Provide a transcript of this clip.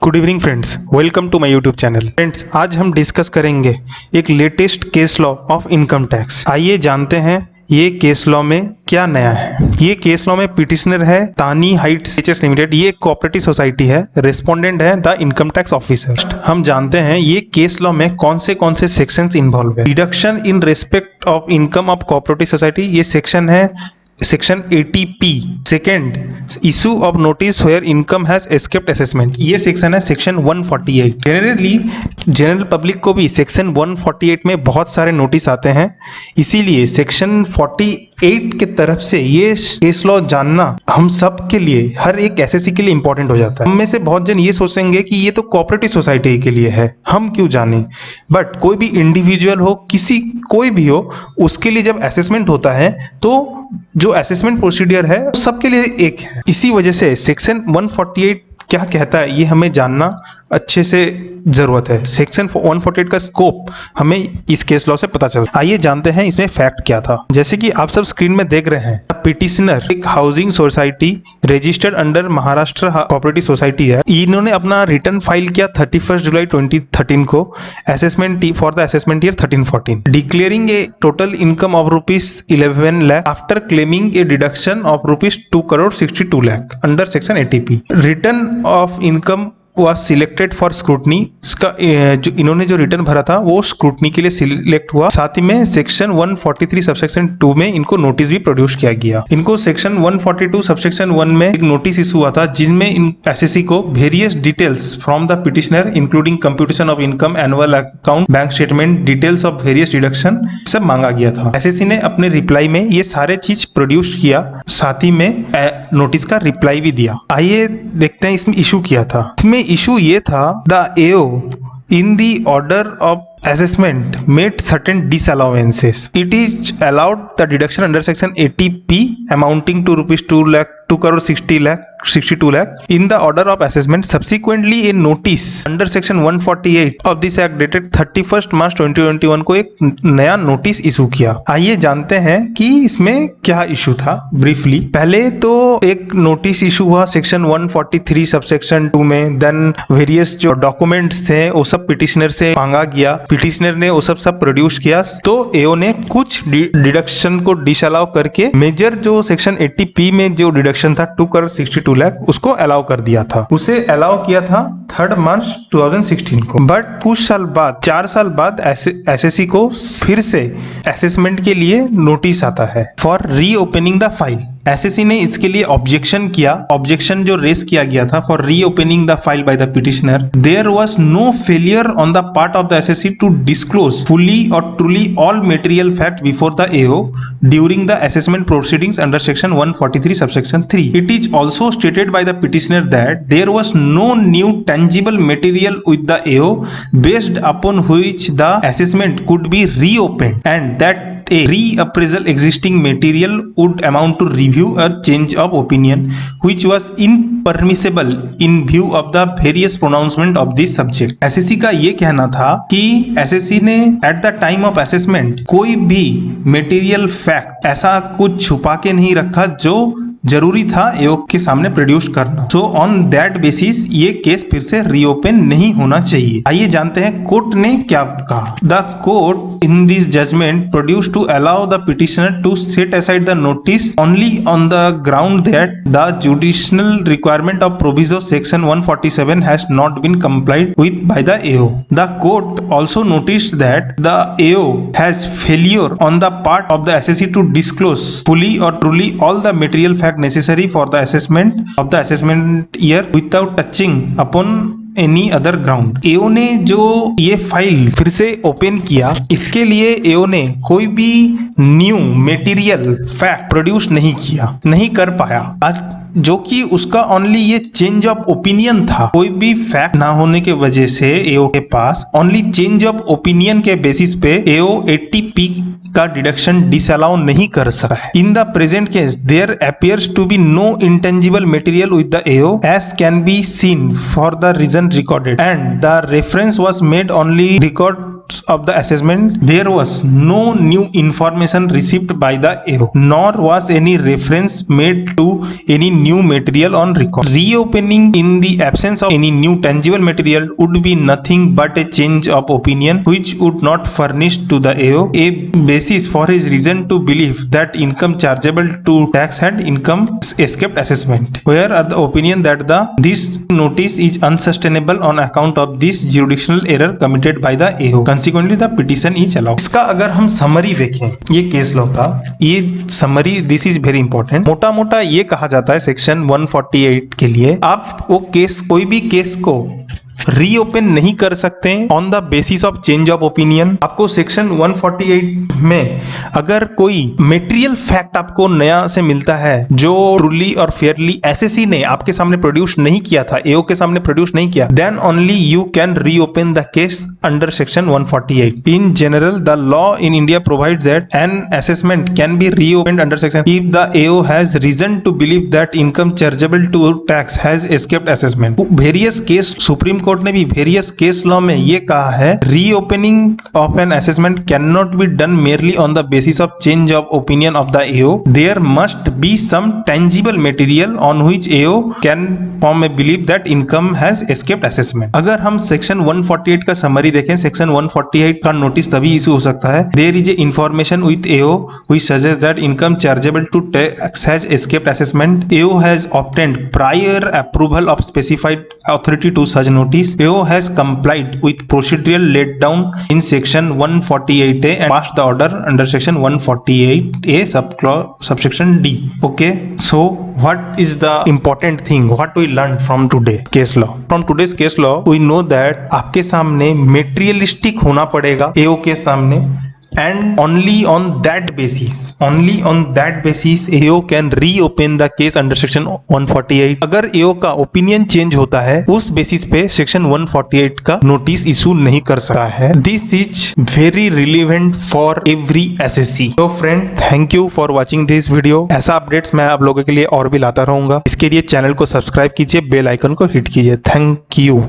Good evening friends, welcome to my YouTube channel. Friends, आज हम discuss करेंगे एक latest case law of income tax. आइए जानते हैं ये केस लॉ में क्या नया है। ये केस लॉ में पिटिशनर है तानी हाइट्स एचएस लिमिटेड। ये एक कोऑपरेटिव सोसाइटी है। रेस्पोंडेंट है द इनकम टैक्स ऑफिसर। हम जानते हैं ये केस लॉ में कौन से सेक्शंस इन्वॉल्व है। Deduction in respect of income of cooperative society, ये सेक्शन है section 80P। Second, issue of notice where income has escaped assessment, ये सेक्शन है सेक्शन 148। जनरल पब्लिक को भी सेक्शन 148 में बहुत सारे नोटिस आते हैं, इसीलिए सेक्शन 48 के तरफ से ये केस लॉ जानना हम सब के लिए, हर एक एसएससी के लिए इंपॉर्टेंट हो जाता है। हम में से बहुत जन ये सोचेंगे कि ये तो कोऑपरेटिव सोसाइटी के लिए है, हम क्यों जाने। बट कोई भी इंडिविजुअल हो, कोई भी हो, उसके लिए जब असेसमेंट होता है तो जो असेसमेंट प्रोसीडियर है सबके लिए एक है। इसी वजह से सेक्शन 148 क्या कहता है ये हमें जानना अच्छे से जरूरत है। सेक्शन 148 का स्कोप हमें इस केस लॉ से पता चलता है। आइए जानते हैं इसमें फैक्ट क्या था। जैसे कि आप सब स्क्रीन में देख रहे हैं, पिटिशनर एक housing society registered under Maharashtra cooperative society है। इन्होंने अपना रिटर्न फाइल किया 31 जुलाई 2013 को assessment for the assessment year 13-14, declaring A total income of ₹11 lakh after claiming A deduction of ₹2.62 lakh under section 80P। Return of income was selected for scrutiny. इसका जो इन्होंने जो return भरा था वो स्क्रूटनी के लिए सिलेक्ट हुआ। साथ ही में सेक्शन 143 सबसेक्शन 2 में इनको नोटिस भी प्रोड्यूस किया गया। इनको सेक्शन 142 सबसेक्शन 1 में एक नोटिस इशू हुआ था जिनमें इन एसएससी को various details from the petitioner including computation of income, annual account, bank statement, details of various deduction सब मांगा गया था। एसएससी ने अपने रिप्लाई में ये सारे चीज प्रोड्यूस किया, साथ ही में नोटिस का रिप्लाई भी दिया। आइए देखते हैं इसमें इशू किया था। इसमें इशू ये था, the AO in the order of assessment made certain disallowances. It is allowed the deduction under section 80P amounting to ₹2.60 lakh in the order of assessment. Subsequently a notice under section 148 of this act dated 31st March 2021 को एक नया notice issue किया। आइए जानते हैं कि इसमें क्या इशू था ब्रीफली। पहले तो एक नोटिस इशू हुआ सेक्शन 143 सबसेक्शन 2 में। देन वेरियस जो डॉक्यूमेंट्स थे वो सब पिटिशनर से मांगा गया, पिटिशनर ने वो सब प्रोड्यूस किया। तो एओ ने कुछ डिडक्शन को डिसअलाउ करके मेजर जो सेक्शन 80P में जो डिडक्शन था 2.62 लाख उसको अलाउ कर दिया था। उसे अलाउ किया था 3 मार्च 2016 को। बट कुछ साल बाद, 4 साल बाद एसएससी को फिर से असेसमेंट के लिए नोटिस आता है for reopening the file. SSC ने इसके लिए ऑब्जेक्शन किया। ऑब्जेक्शन जो रेस किया गया था for reopening the file by the petitioner, there was no failure on the part of the assessee to disclose fully और truly all material fact before the AO during the assessment proceedings under section 143 subsection 3. It is also stated by the petitioner that there was no new tangible material with the AO based upon which the assessment could be reopened and that a reappraisal existing material would amount to review a change of opinion which was impermissible in view of the various pronouncement of this subject. SSC का ये कहना था कि SSC ने at the time of assessment कोई भी material fact ऐसा कुछ छुपा के नहीं रखा जो जरूरी था एओ के सामने प्रोड्यूस करना। सो ऑन दैट बेसिस ये केस फिर से रीओपन नहीं होना चाहिए। आइए जानते हैं कोर्ट ने क्या कहा। The court in this judgement produce to allow the petitioner to set aside the notice only on the ground that the judicial requirement of proviso section 147 has not been complied with by the AO. The court also noticed that the AO has failure on the part of the assessee to disclose fully और truly all the material fact necessary for the assessment of the assessment year without touching upon any other ground. AO ने जो ये file फिर से open किया, इसके लिए एओ ने कोई भी न्यू मटेरियल फैक्ट प्रोड्यूस नहीं कर पाया, आज जो कि उसका ओनली ये चेंज ऑफ ओपिनियन था। कोई भी फैक्ट ना होने के वजह से एओ के पास ओनली चेंज ऑफ ओपिनियन के बेसिस पे एओ 80P का डिडक्शन डिसअलाउ नहीं कर सका है। In the present case there appears to be no intangible material with the AO as can be seen for the reason recorded and the reference was made only record of the assessment, there was no new information received by the AO, nor was any reference made to any new material on record. Reopening in the absence of any new tangible material would be nothing but a change of opinion which would not furnish to the AO a basis for his reason to believe that income chargeable to tax had income escaped assessment. Where are the opinion that this notice is unsustainable on account of this jurisdictional error committed by the AO. Consequently, the petition is allowed. इसका अगर हम summary देखें ये case law का, ये summary this is very important. मोटा मोटा ये कहा जाता है सेक्शन 148 के लिए, आप वो केस कोई भी केस को रीओपन नहीं कर सकते on the basis of change of opinion. आपको सेक्शन 148 में अगर कोई मेटेरियल फैक्ट आपको नया से मिलता है जो ट्रूली और फेयरली एसएससी ने आपके सामने प्रोड्यूस नहीं किया था, एओ के सामने प्रोड्यूस नहीं किया, then only you can reopen the case under section 148। In general the law in India provides that an assessment can be reopened under section if the AO has reason to believe that income chargeable to tax has escaped assessment. Various case Supreme Court ने भी various case law में ये कहा है reopening of an assessment can not be done merely on the basis of change of opinion of the AO, there must be some tangible material on which AO can form a believe that income has escaped assessment. अगर हम section 148 का summary देखें, section 148 का notice तभी issue हो सकता है there is a information with AO which suggest that income chargeable to tax has escaped assessment, AO has obtained prior approval of specified authority to such notice, AO has complied with procedural laid down in section 148A and passed the order under section 148A subsection D. Okay, so what is the important thing? What we learned from today's case law? From today's case law, we know that आपके सामने materialistic होना पड़ेगा AO के सामने, and only on that basis AO can reopen the case under section 148। अगर AO का opinion change होता है उस बेसिस पे सेक्शन 148 का नोटिस इशू नहीं कर सकता है। This is very relevant for every assessee. तो friend, thank you for watching this video. ऐसा अपडेट्स मैं आप लोगों के लिए और भी लाता रहूंगा। इसके लिए चैनल को सब्सक्राइब कीजिए, बेल आइकन को हिट कीजिए। Thank you.